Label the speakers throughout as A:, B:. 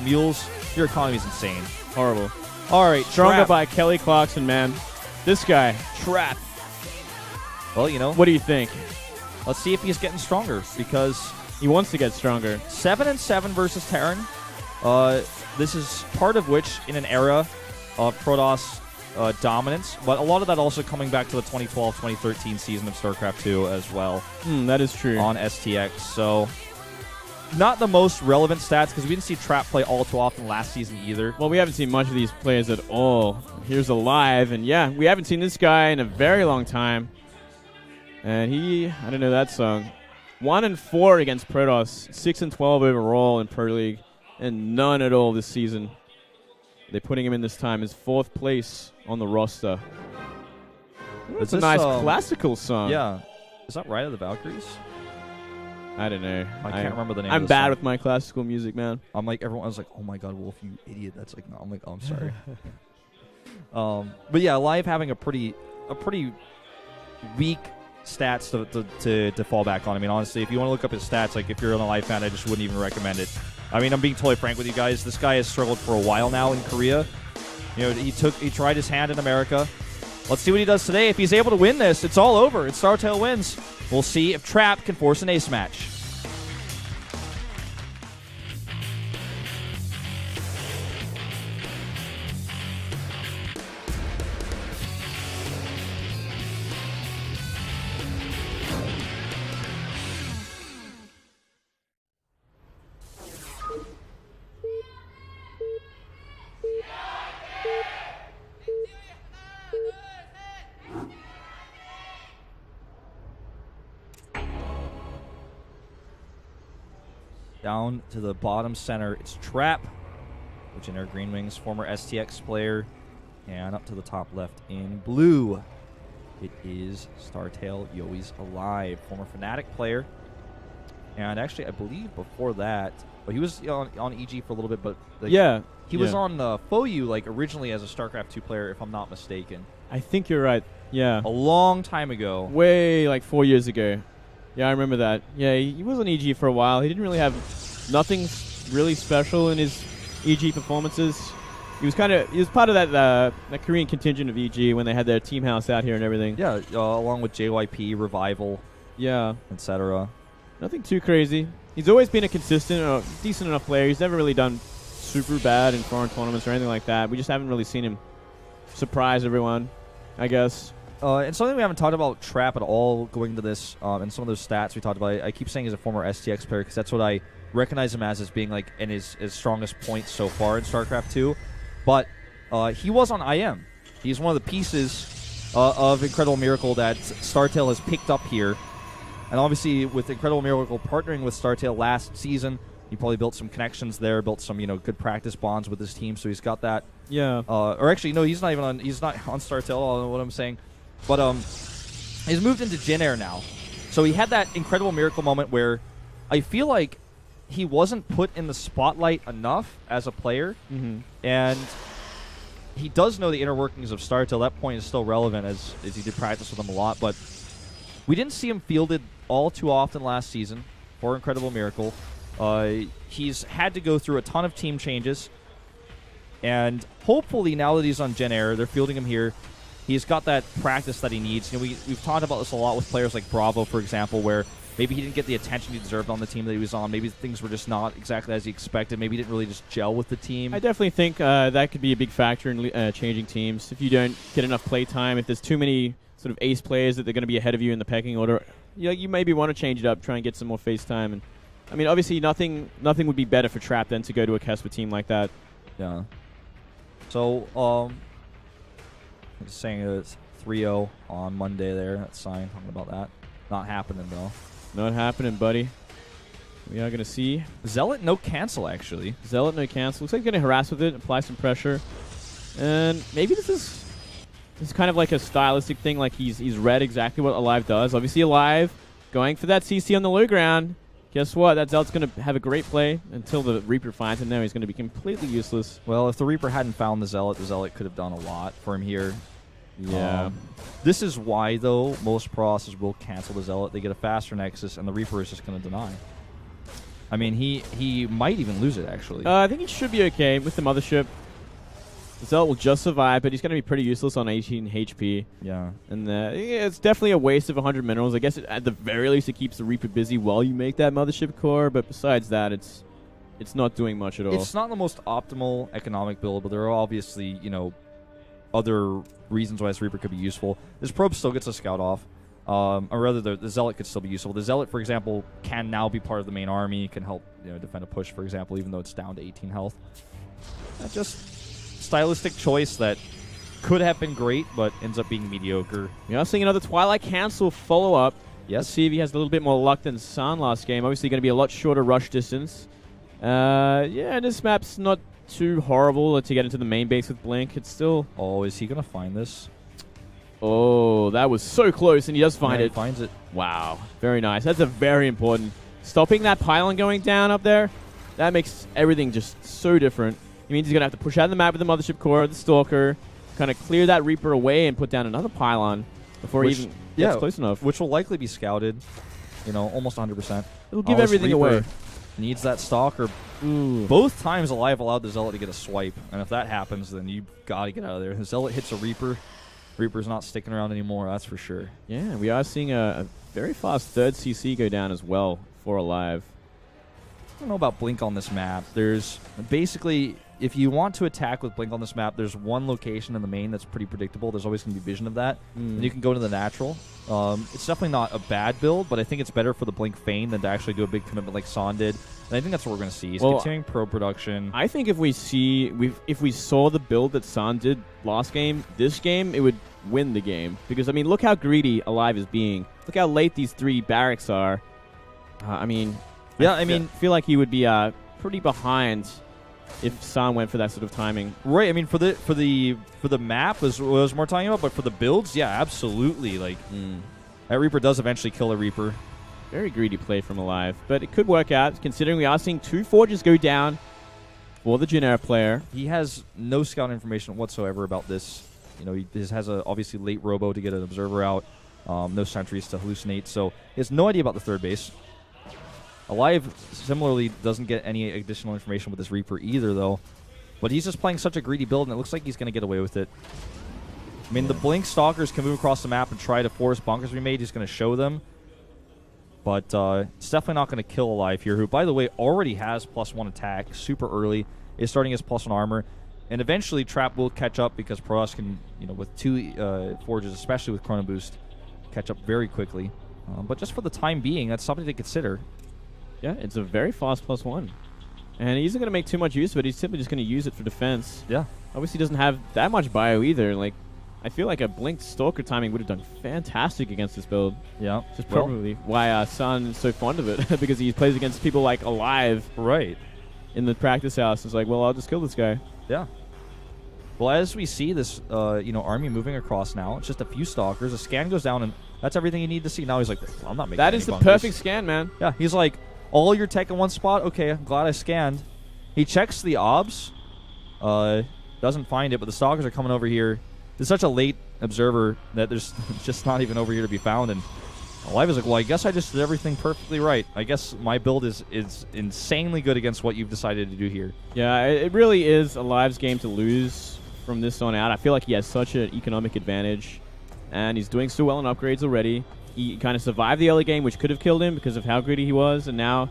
A: mules. Your economy is insane.
B: Horrible.
A: All right,
B: Stronger
A: Trap.
B: by Kelly Clarkson, man. This guy, Trap.
A: Well, you know,
B: What do you think?
A: let's see if he's getting stronger because
B: He wants to get stronger.
A: 7-7 versus Terran. This is part of which in an era of Protoss dominance, but a lot of that also coming back to the 2012-2013 season of StarCraft 2 as well.
B: That is true.
A: On STX. So, not the most relevant stats because we didn't see Trap play all too often last season either.
B: Well, we haven't seen much of these players at all. Here's aLive, and yeah, we haven't seen this guy in a very long time. And I don't know that song. 1-4 against Protoss, 6-12 overall in Pro League, and none at all this season. They're putting him in this time as 4th place on the roster. It's a nice classical song.
A: Yeah. Is that Ride of the Valkyries?
B: I don't know.
A: I can't remember the name
B: I'm
A: of the
B: bad
A: song.
B: with my classical music, man.
A: I'm like, everyone's like, oh my god, Wolf, you idiot. That's like, no. I'm like, oh, I'm sorry. But yeah, aLive having a pretty weak stats to fall back on. I mean, honestly, if you want to look up his stats, like if you're an aLive fan, I just wouldn't even recommend it. I mean, I'm being totally frank with you guys. This guy has struggled for a while now in Korea. You know, he tried his hand in America. Let's see what he does today. If he's able to win this, it's all over. It's StarTale wins. We'll see if Trap can force an ace match. Down to the bottom center, it's Trap, Legendary Green Wings, former STX player, and up to the top left in blue, it is StarTale-yoe's aLive, former Fnatic player, and actually I believe before that, well, he was on EG for a little bit, but he was on ST-YOE like originally as a StarCraft 2 player, if I'm not mistaken.
B: I think you're right. Yeah.
A: A long time ago.
B: Way like 4 years ago. Yeah, I remember that. Yeah, he was on EG for a while. He didn't really have nothing really special in his EG performances. He was part of that Korean contingent of EG when they had their team house out here and everything.
A: Yeah, along with JYP, Revival, etc.
B: Nothing too crazy. He's always been a consistent, decent enough player. He's never really done super bad in foreign tournaments or anything like that. We just haven't really seen him surprise everyone, I guess.
A: And something we haven't talked about Trap at all going into this, and some of those stats we talked about, I keep saying he's a former STX player because that's what I recognize him as being like in his strongest point so far in StarCraft 2. But he was on IM. He's one of the pieces of Incredible Miracle that StarTale has picked up here. And obviously with Incredible Miracle partnering with StarTale last season, he probably built some connections there, built some good practice bonds with his team, so he's got that.
B: Yeah.
A: Or actually, no, he's not on StarTale. I don't know what I'm saying. But he's moved into Jin Air now. So he had that Incredible Miracle moment where I feel like he wasn't put in the spotlight enough as a player. And he does know the inner workings of StarTale. That point is still relevant as he did practice with them a lot. But we didn't see him fielded all too often last season for Incredible Miracle. He's had to go through a ton of team changes. And hopefully now that he's on Jin Air, they're fielding him here. He's got that practice that he needs. You know, we've talked about this a lot with players like Bravo, for example, where maybe he didn't get the attention he deserved on the team that he was on. Maybe things were just not exactly as he expected. Maybe he didn't really just gel with the team.
B: I definitely think that could be a big factor in changing teams. If you don't get enough play time, if there's too many sort of ace players that they're going to be ahead of you in the pecking order, you maybe want to change it up, try and get some more face time. And I mean, obviously, nothing would be better for Trap than to go to a Kesper team like that.
A: Yeah. So, I'm just saying it's 3-0 on Monday there. That's sign talking about that. Not happening, though.
B: Not happening, buddy. We are going to see.
A: Zealot, no cancel, actually.
B: Zealot, no cancel. Looks like he's going to harass with it, apply some pressure. And maybe this is kind of like a stylistic thing, like he's read exactly what aLive does. Obviously, aLive going for that CC on the low ground. Guess what? That Zealot's going to have a great play until the Reaper finds him. Now he's going to be completely useless.
A: Well, if the Reaper hadn't found the Zealot could have done a lot for him here.
B: Yeah.
A: This is why, though, most Processors will cancel the Zealot. They get a faster Nexus, and the Reaper is just going to deny. I mean, he might even lose it, actually.
B: I think he should be okay with the Mothership. The Zealot will just survive, but he's going to be pretty useless on 18 HP.
A: Yeah.
B: And yeah, it's definitely a waste of 100 minerals. I guess at the very least it keeps the Reaper busy while you make that Mothership core, but besides that, it's not doing much at all.
A: It's not the most optimal economic build, but there are obviously, other reasons why this Reaper could be useful. This Probe still gets a scout off. Or rather, the Zealot could still be useful. The Zealot, for example, can now be part of the main army, can help defend a push, for example, even though it's down to 18 health. That's just stylistic choice that could have been great, but ends up being mediocre.
B: We are seeing another Twilight Cancel follow-up.
A: Yes.
B: Let's see if he has a little bit more luck than San last game. Obviously going to be a lot shorter rush distance. Yeah, this map's not too horrible to get into the main base with Blink. It's still...
A: Oh, is he going to find this?
B: Oh, that was so close, and he does find it.
A: He finds it.
B: Wow, very nice. That's a very important. Stopping that pylon going down up there, that makes everything just so different. It means he's going to have to push out the map with the Mothership core, the Stalker, kind of clear that Reaper away and put down another pylon before he even gets close enough.
A: Which will likely be scouted, almost 100%.
B: It'll give everything away.
A: Needs that Stalker.
B: Ooh.
A: Both times aLive allowed the Zealot to get a swipe, and if that happens, then you got to get out of there. The Zealot hits a Reaper. Reaper's not sticking around anymore, that's for sure.
B: Yeah, we are seeing a very fast third CC go down as well for aLive.
A: I don't know about Blink on this map. There's basically, if you want to attack with Blink on this map, there's one location in the main that's pretty predictable. There's always going to be vision of that. And you can go to the natural. It's definitely not a bad build, but I think it's better for the Blink Feign than to actually do a big commitment like San did. And I think that's what we're going to see. He's continuing pro production.
B: I think if we saw the build that San did last game, this game, it would win the game. Because, I mean, look how greedy aLive is being. Look how late these 3 barracks are. I feel like he would be pretty behind if San went for that sort of timing.
A: Right. I mean, for the map was what I was more talking about, but for the builds, yeah, absolutely. Like that Reaper does eventually kill a Reaper.
B: Very greedy play from aLive, but it could work out considering we are seeing 2 Forges go down for the Jin Air player.
A: He has no scout information whatsoever about this. He has a obviously late robo to get an observer out. No sentries to hallucinate, so he has no idea about the third base. aLive similarly doesn't get any additional information with this Reaper either, though. But he's just playing such a greedy build, and it looks like he's going to get away with it. I mean, the Blink Stalkers can move across the map and try to force bunkers to be made. He's going to show them. But it's definitely not going to kill aLive here, who, by the way, already has +1 attack super early, is starting his +1 armor. And eventually, Trap will catch up because Protoss can, with 2 Forges, especially with Chrono Boost, catch up very quickly. But just for the time being, that's something to consider.
B: Yeah, it's a very fast +1. And he isn't going to make too much use of it. He's simply just going to use it for defense.
A: Yeah.
B: Obviously, he doesn't have that much bio either. Like, I feel like a Blinked Stalker timing would have done fantastic against this build.
A: Yeah.
B: Just probably why San is so fond of it, because he plays against people like aLive.
A: Right.
B: In the practice house. It's like, well, I'll just kill this guy.
A: Yeah. Well, as we see this, army moving across now, it's just a few Stalkers. A scan goes down, and that's everything you need to see. Now he's like, well, I'm not making
B: that
A: any
B: is the
A: bunkers.
B: perfect scan, man.
A: Yeah, he's like, all your tech in one spot? Okay, I'm glad I scanned. He checks the obs. Doesn't find it, but the Stalkers are coming over here. There's such a late observer that there's just not even over here to be found. And aLive is like, well, I guess I just did everything perfectly right. I guess my build is insanely good against what you've decided to do here.
B: Yeah, it really is aLive's game to lose from this on out. I feel like he has such an economic advantage, and he's doing so well in upgrades already. He kind of survived the early game, which could have killed him because of how greedy he was, and now,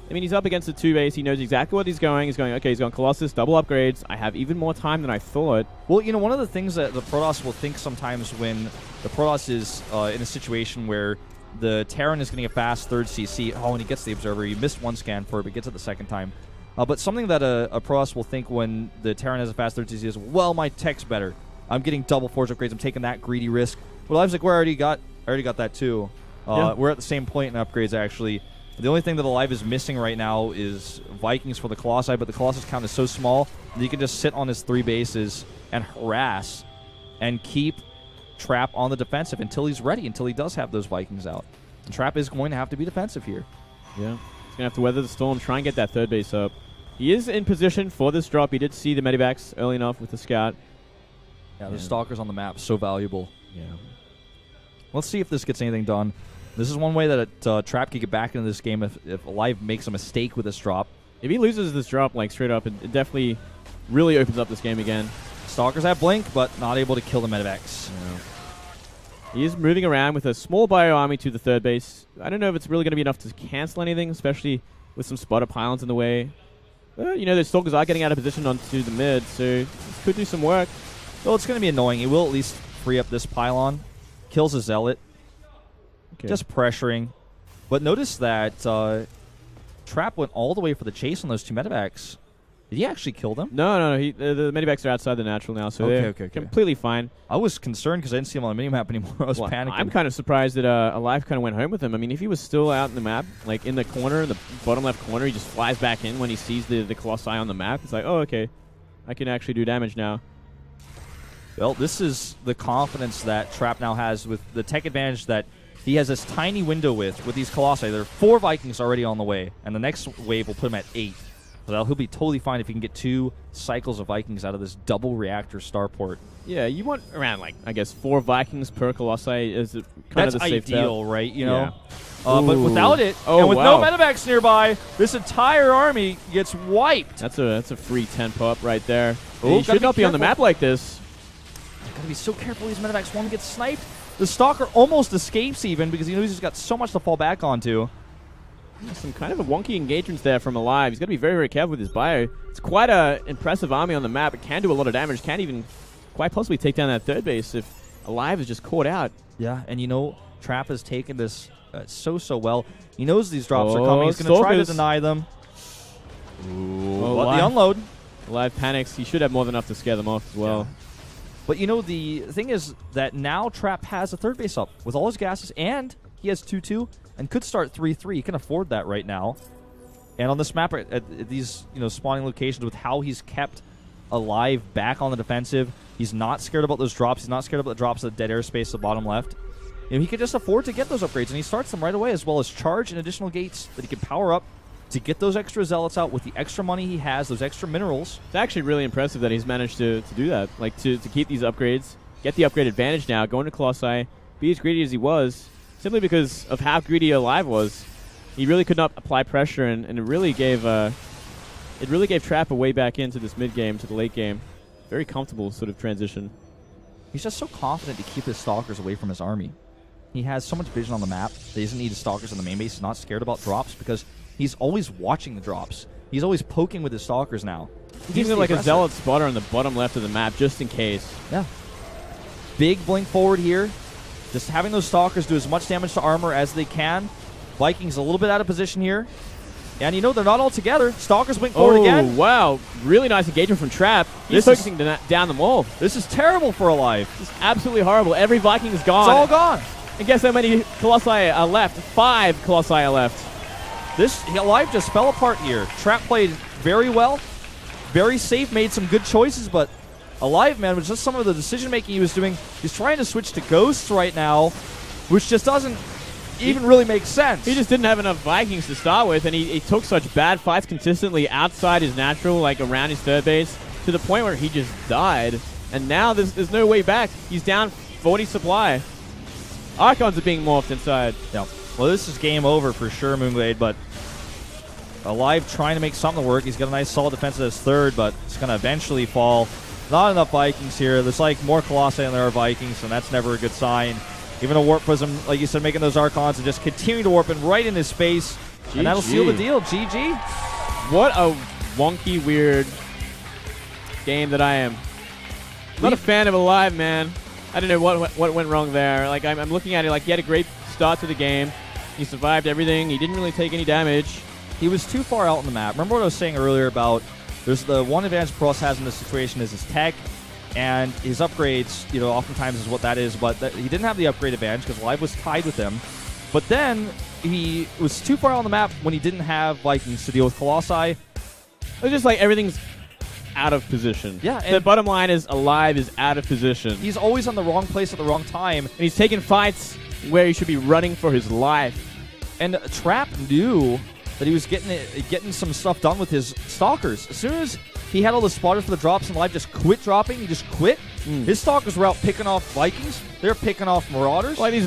B: I mean, he's up against the 2 base. He knows exactly what he's going. He's going, okay, he's going Colossus, double upgrades. I have even more time than I thought.
A: Well, one of the things that the Protoss will think sometimes when the Protoss is in a situation where the Terran is getting a fast third CC, and he gets the observer. He missed 1 scan for it, but gets it the second time. But something that a Protoss will think when the Terran has a fast third CC is, well, my tech's better. I'm getting double Forge upgrades. I'm taking that greedy risk. Well, I was like, I already got that too. We're at the same point in upgrades, actually. The only thing that aLive is missing right now is Vikings for the Colossi, but the Colossus count is so small that you can just sit on his 3 bases and harass and keep Trap on the defensive until he's ready, until he does have those Vikings out. And Trap is going to have to be defensive here.
B: Yeah. He's going to have to weather the storm, try and get that 3rd base up. He is in position for this drop. He did see the medivacs early enough with the scout.
A: Yeah, the Stalkers on the map, so valuable.
B: Yeah.
A: Let's see if this gets anything done. This is one way that Trap could get back into this game if aLive makes a mistake with this drop.
B: If he loses this drop like straight up, it definitely really opens up this game again.
A: Stalkers have Blink, but not able to kill the Medivacs.
B: No. He is moving around with a small bio army to the third base. I don't know if it's really going to be enough to cancel anything, especially with some spotter pylons in the way. You know, the Stalkers are getting out of position onto the mid, so this could do some work.
A: Well, it's going to be annoying. It will at least free up this pylon. Kills a Zealot. Okay. Just pressuring. But notice that Trap went all the way for the chase on those two Medivacs. Did he actually kill them?
B: No. The Medivacs are outside the natural now, so they're completely fine.
A: I was concerned because I didn't see him on the minimap anymore. I was panicking.
B: I'm kind of surprised that aLive kind of went home with him. I mean, if he was still out in the map, like in the corner, in the bottom left corner, he just flies back in when he sees the Colossi on the map. It's like, oh, okay. I can actually do damage now.
A: Well, this is the confidence that Trap now has with the tech advantage that he has this tiny window with these Colossi. There are 4 Vikings already on the way, and the next wave will put him at 8. So he'll be totally fine if he can get 2 cycles of Vikings out of this double reactor starport.
B: Yeah, you want around, like, I guess 4 Vikings per Colossi is kind of the safe
A: ideal, right? You know?
B: Yeah.
A: But without it, and with no Medivacs nearby, this entire army gets wiped.
B: That's a free 10 pop right there.
A: Oh,
B: he should not be on the map like this.
A: Gotta be so careful. These Medivacs want to get sniped. The Stalker almost escapes even because he knows he's got so much to fall back onto.
B: Some kind of a wonky engagements there from aLive. He's got to be very, very careful with his bio. It's quite an impressive army on the map. It can do a lot of damage. Can't even quite possibly take down that third base if aLive is just caught out.
A: Yeah, and you know, Trap has taken this so well. He knows these drops are coming. He's going to try to deny them. But the unload.
B: aLive panics. He should have more than enough to scare them off as well.
A: Yeah. But you know, the thing is that now Trap has a third base up with all his gases, and he has 2-2 and could start 3-3. He can afford that right now. And on this map, at these spawning locations, with how he's kept aLive back on the defensive, he's not scared about those drops. He's not scared about the drops of the dead airspace at the bottom left. He could just afford to get those upgrades, and he starts them right away, as well as charge and additional gates that he can power up to get those extra Zealots out with the extra money he has, those extra minerals.
B: It's actually really impressive that he's managed to do that, like to keep these upgrades, get the upgrade advantage now, go into Colossi, be as greedy as he was, simply because of how greedy aLive was. He really could not apply pressure, and it really gave Trap a way back into this mid game to the late game. Very comfortable sort of transition.
A: He's just so confident to keep his Stalkers away from his army. He has so much vision on the map that he doesn't need his Stalkers on the main base. He's not scared about drops because he's always watching the drops. He's always poking with his Stalkers now.
B: He's like a Zealot spotter on the bottom left of the map just in case.
A: Yeah. Big blink forward here. Just having those Stalkers do as much damage to armor as they can. Vikings a little bit out of position here. And they're not all together. Stalkers blink forward again.
B: Oh, wow. Really nice engagement from Trap. He's focusing down the wall.
A: This is terrible for aLive.
B: It's absolutely horrible. Every Viking is gone.
A: It's all gone.
B: And guess how many Colossi are left? 5 Colossi are left.
A: aLive just fell apart here. Trap played very well, very safe, made some good choices, but aLive, man, was just some of the decision-making he was doing. He's trying to switch to Ghosts right now, which just doesn't even really make sense.
B: He just didn't have enough Vikings to start with, and he took such bad fights consistently outside his natural, like around his third base, to the point where he just died. And now there's no way back. He's down 40 supply. Archons are being morphed inside.
A: Yeah. Well, this is game over for sure, Moonglade, but aLive trying to make something work. He's got a nice solid defense at his third, but it's going to eventually fall. Not enough Vikings here. There's like more Colossi than there are Vikings, and that's never a good sign. Even a Warp Prism, like you said, making those Archons and just continuing to warp in right in his face. GG. And that'll seal the deal. GG.
B: What a wonky, weird game that I am. Not a fan of aLive, man. I don't know what went wrong there. Like I'm looking at it like he had a great start to the game. He survived everything. He didn't really take any damage.
A: He was too far out on the map. Remember what I was saying earlier about there's the one advantage Pross has in this situation is his tech and his upgrades, oftentimes is what that is, but he didn't have the upgrade advantage because aLive was tied with him. But then he was too far out on the map when he didn't have Vikings to deal with Colossi.
B: It's just like everything's out of position.
A: Yeah.
B: The bottom line is aLive is out of position.
A: He's always on the wrong place at the wrong time.
B: And he's taking fights where he should be running for his life.
A: And Trap knew that he was getting some stuff done with his Stalkers. As soon as he had all the spotters for the drops and aLive just quit dropping, he just quit. His Stalkers were out picking off Vikings. They're picking off Marauders.
B: Like these